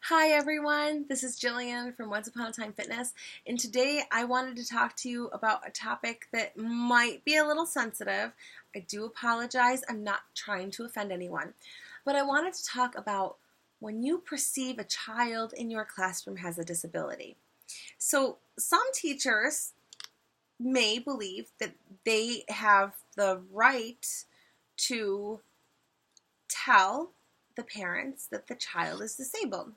Hi everyone, this is Jillian from Once Upon a Time Fitness, and today I wanted to talk to you about a topic that might be a little sensitive. I do apologize, I'm not trying to offend anyone, but I wanted to talk about when you perceive a child in your classroom has a disability. So some teachers may believe that they have the right to tell the parents that the child is disabled.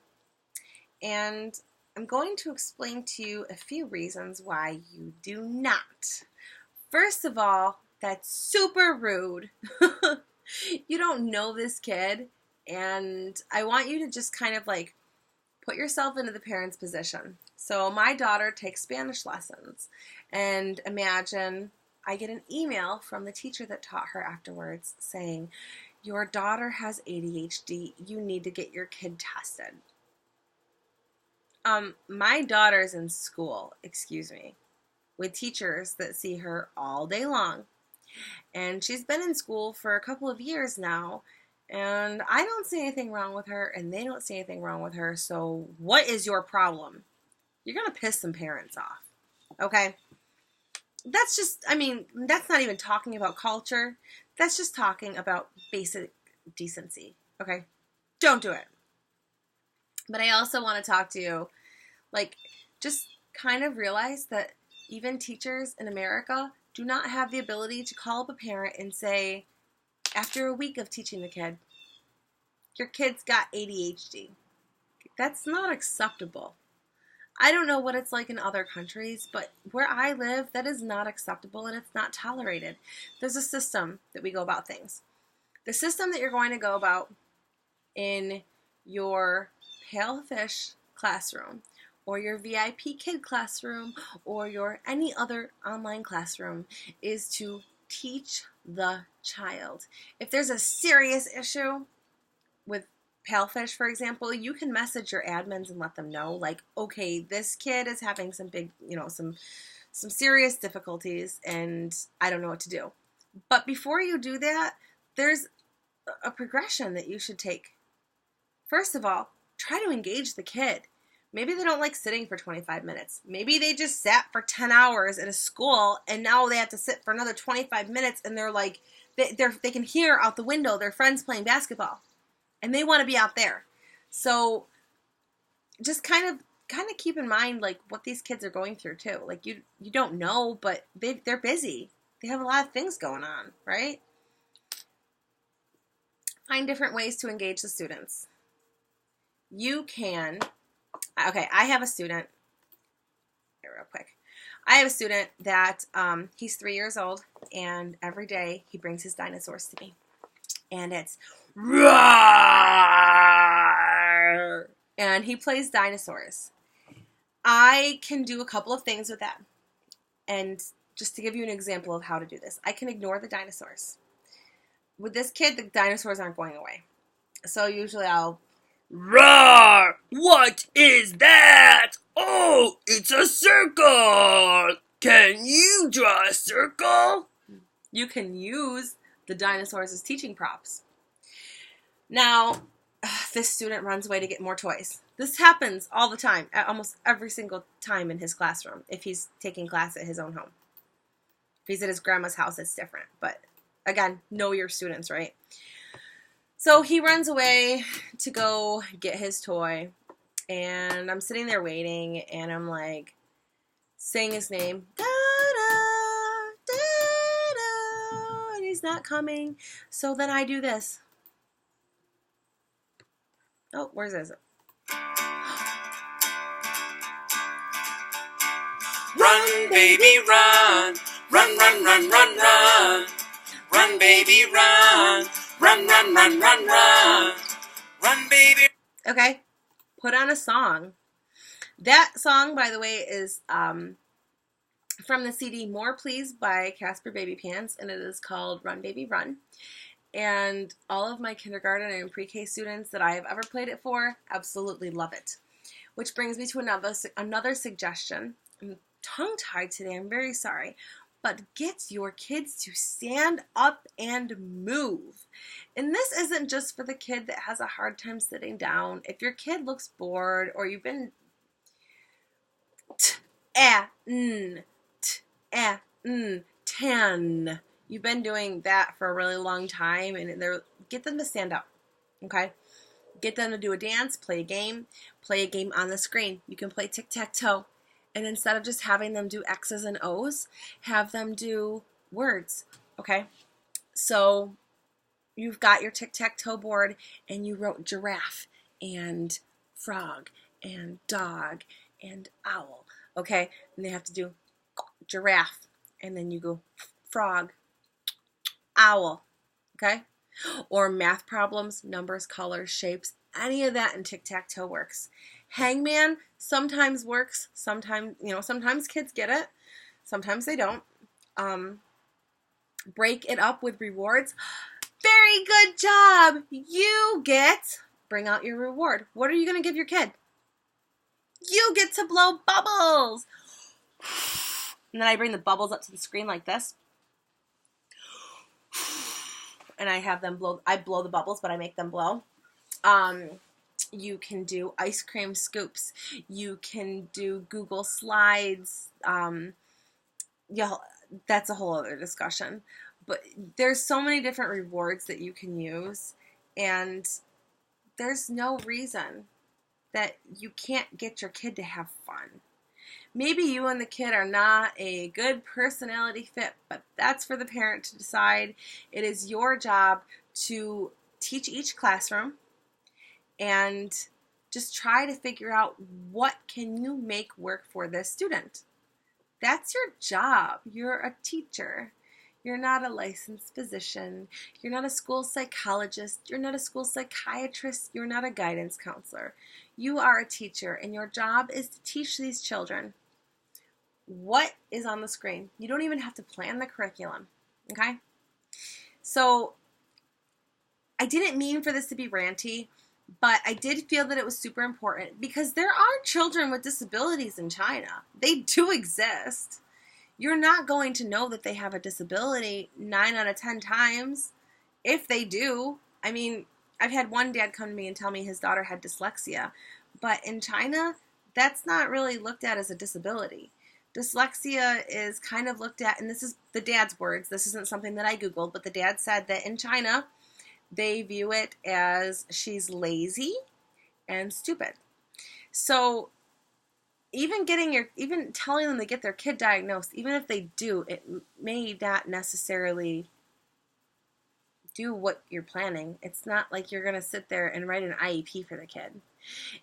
And I'm going to explain to you a few reasons why you do not. First of all, that's super rude. You don't know this kid, and I want you to just kind of like put yourself into the parent's position. So my daughter takes Spanish lessons, and imagine I get an email from the teacher that taught her afterwards saying, "Your daughter has ADHD. You need to get your kid tested." My daughter's in school, with teachers that see her all day long. And she's been in school for a couple of years now, and I don't see anything wrong with her, and they don't see anything wrong with her, so what is your problem? You're going to piss some parents off, okay? That's not even talking about culture. That's just talking about basic decency, okay? Don't do it. But I also want to talk to you, just kind of realize that even teachers in America do not have the ability to call up a parent and say, after a week of teaching the kid, your kid's got ADHD. That's not acceptable. I don't know what it's like in other countries, but where I live, that is not acceptable and it's not tolerated. There's a system that we go about things. The system that you're going to go about in your Pale Fish classroom, or your VIP kid classroom, or your any other online classroom, is to teach the child. If there's a serious issue with Palefish, for example, you can message your admins and let them know, like, okay, this kid is having some big, some serious difficulties, and I don't know what to do. But before you do that, there's a progression that you should take. First of all, try to engage the kid. Maybe they don't like sitting for 25 minutes. Maybe they just sat for 10 hours at a school and now they have to sit for another 25 minutes and they're like, they can hear out the window their friends playing basketball and they want to be out there. So just kind of keep in mind like what these kids are going through too. Like you don't know, but they're busy. They have a lot of things going on, right? Find different ways to engage the students. You can... Okay, I have a student, real quick. I have a student that, he's 3 years old, and every day he brings his dinosaurs to me. And it's, roar! And he plays dinosaurs. I can do a couple of things with that. And just to give you an example of how to do this, I can ignore the dinosaurs. With this kid, the dinosaurs aren't going away. So usually I'll, roar! What is that? Oh, it's a circle! Can you draw a circle? You can use the dinosaurs as teaching props. Now, this student runs away to get more toys. This happens all the time, almost every single time in his classroom, if he's taking class at his own home. If he's at his grandma's house, it's different. But again, know your students, right? So he runs away to go get his toy, and I'm sitting there waiting, and I'm like saying his name, da-da, da-da, and he's not coming. So then I do this. Oh, where's this? Run, baby, run. Run, run, run, run, run. Run, baby, run. Run, run, run, run, run. Run, baby. Okay, put on a song. That song, by the way, is from the CD More Please by Casper Baby Pants, and it is called Run Baby Run. And all of my kindergarten and pre-K students that I have ever played it for absolutely love it. Which brings me to another suggestion. I'm tongue-tied today, I'm very sorry. but get your kids to stand up and move. And this isn't just for the kid that has a hard time sitting down. If your kid looks bored or you've been ten, you've been doing that for a really long time, and get them to stand up, okay? Get them to do a dance, play a game on the screen. You can play Tic Tac Toe. And instead of just having them do X's and O's, have them do words, okay? So you've got your Tic Tac Toe board, and you wrote giraffe and frog and dog and owl, okay? And they have to do giraffe, and then you go frog, owl, okay? Or math problems, numbers, colors, shapes, any of that in tic-tac-toe works. Hangman sometimes works. Sometimes kids get it. Sometimes they don't. Break it up with rewards. Very good job. Bring out your reward. What are you going to give your kid? You get to blow bubbles. And then I bring the bubbles up to the screen like this. And I have them blow. I blow the bubbles, but I make them blow. You can do ice cream scoops. You can do Google Slides. That's a whole other discussion. But there's so many different rewards that you can use, and there's no reason that you can't get your kid to have fun. Maybe you and the kid are not a good personality fit, but that's for the parent to decide. It is your job to teach each classroom and just try to figure out what can you make work for this student. That's your job. You're a teacher. You're not a licensed physician. You're not a school psychologist. You're not a school psychiatrist. You're not a guidance counselor. You are a teacher, and your job is to teach these children what is on the screen. You don't even have to plan the curriculum, okay? So I didn't mean for this to be ranty, but I did feel that it was super important because there are children with disabilities in China. They do exist. You're not going to know that they have a disability 9 out of 10 times. If they do, I mean, I've had one dad come to me and tell me his daughter had dyslexia, but in China, that's not really looked at as a disability. Dyslexia is kind of looked at, and this is the dad's words, this isn't something that I Googled, but the dad said that in China, they view it as she's lazy and stupid. So even telling them to get their kid diagnosed, even if they do, it may not necessarily do what you're planning. It's not like you're going to sit there and write an IEP for the kid.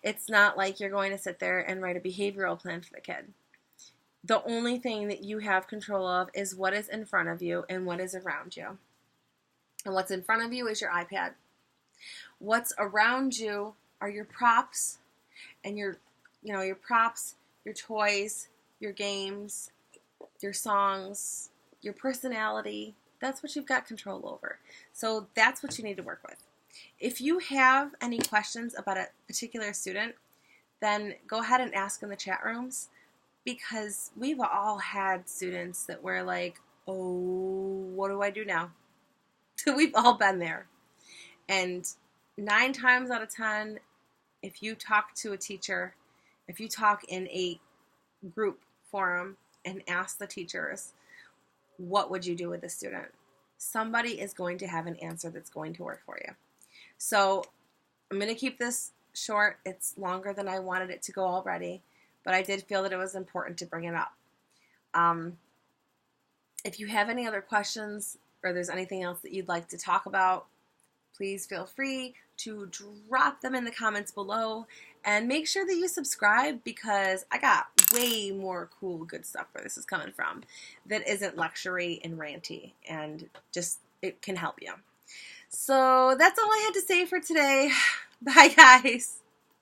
It's not like you're going to sit there and write a behavioral plan for the kid. The only thing that you have control of is what is in front of you and what is around you. And what's in front of you is your iPad. What's around you are your props and your props, your toys, your games, your songs, your personality. That's what you've got control over. So that's what you need to work with. If you have any questions about a particular student, then go ahead and ask in the chat rooms, because we've all had students that were like, oh, what do I do now? We've all been there. And 9 times out of 10, if you talk to a teacher, if you talk in a group forum and ask the teachers, what would you do with a student? Somebody is going to have an answer that's going to work for you. So I'm going to keep this short. It's longer than I wanted it to go already, but I did feel that it was important to bring it up. If you have any other questions or there's anything else that you'd like to talk about, please feel free to drop them in the comments below, and make sure that you subscribe, because I got way more cool, good stuff where this is coming from that isn't lecture-y and ranty, and just, it can help you. So that's all I had to say for today. Bye, guys.